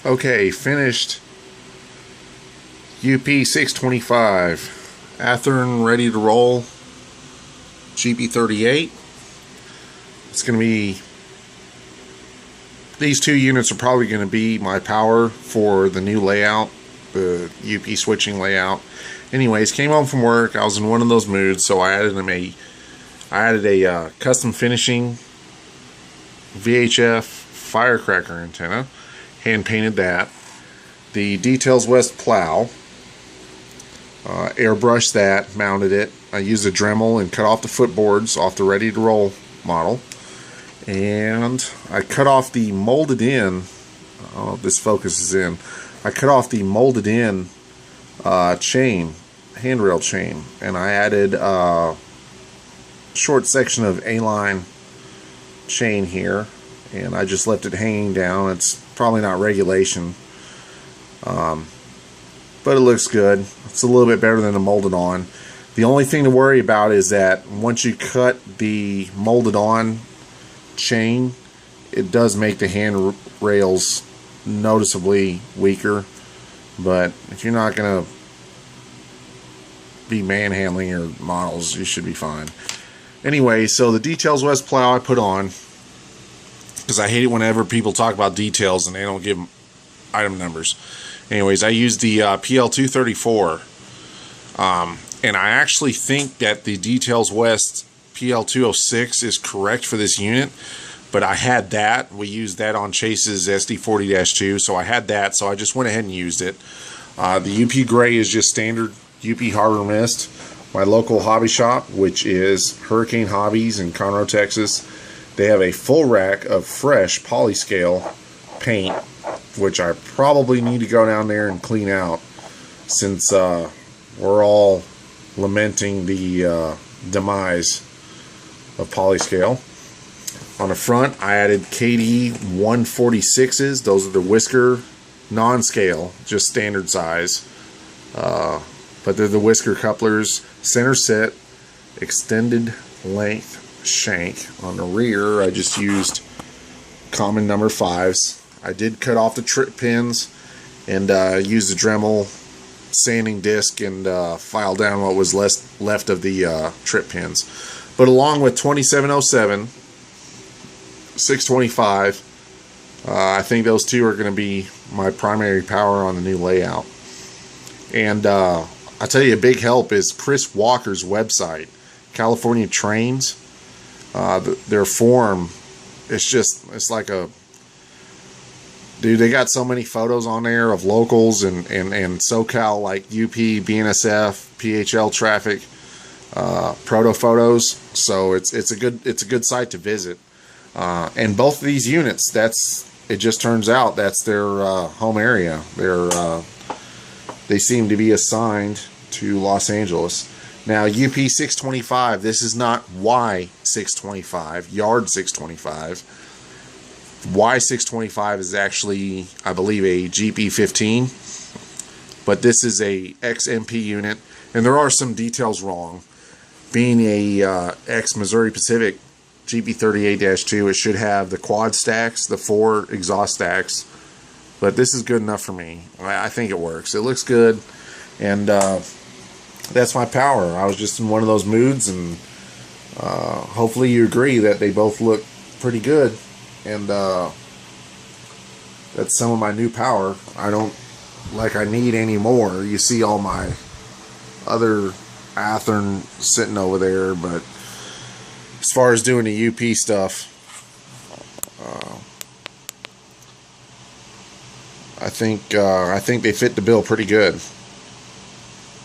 Okay, finished UP625 Athearn ready to roll GP38. It's going to be, these two units are probably going to be my power for the new layout, the UP switching layout. Anyways, came home from work. I was in one of those moods, so I added a custom finishing VHF firecracker antenna. Hand painted that. The Details West plow. Airbrushed that, mounted it. I used a Dremel and cut off the footboards off the ready to roll model. And I cut off the molded in. Oh, this focuses in. I cut off the molded in chain, handrail chain, and I added a short section of A-line chain here, and I just left it hanging down. It's probably not regulation, but it looks good. It's a little bit better than the molded on. The only thing to worry about is that once you cut the molded on chain, it does make the handrails noticeably weaker, but if you're not going to be manhandling your models, you should be fine. Anyway, so the Details West plow I put on, because I hate it whenever people talk about details and they don't give item numbers. Anyways, I used the PL234, and I actually think that the Details West PL206 is correct for this unit, but I had that. We used that on Chase's SD40-2, so I had that, so I just went ahead and used it. The UP Gray is just standard UP Harbor Mist. My local hobby shop, which is Hurricane Hobbies in Conroe, Texas, they have a full rack of fresh polyscale paint, which I probably need to go down there and clean out, since we're all lamenting the demise of polyscale. On the front, I added KD 146s. Those are the whisker non-scale, just standard size. But they're the whisker couplers, center set, extended length shank. On the rear, I just used common number 5s. I did cut off the trip pins and used the Dremel sanding disc and file down what was left of the trip pins. But along with 2707, 625, I think those two are going to be my primary power on the new layout. And I'll tell you, a big help is Chris Walker's website, California Trains. Their forum, it's like a, dude, they got so many photos on there of locals and SoCal, like UP, BNSF, PHL traffic, proto photos. So it's a good site to visit. And both of these units, it just turns out that's their home area. They seem to be assigned to Los Angeles. Now, UP625, this is not Y625, Yard 625. Y625 is actually, I believe, a GP15, but this is a XMP unit, and there are some details wrong. Being a ex-Missouri Pacific GP38-2, it should have the quad stacks, the 4 exhaust stacks, but this is good enough for me. I think it works. It looks good, and that's my power. I was just in one of those moods, and hopefully you agree that they both look pretty good, and that's some of my new power. I don't I need any more. You see all my other Athearn sitting over there, but as far as doing the UP stuff, I think they fit the bill pretty good.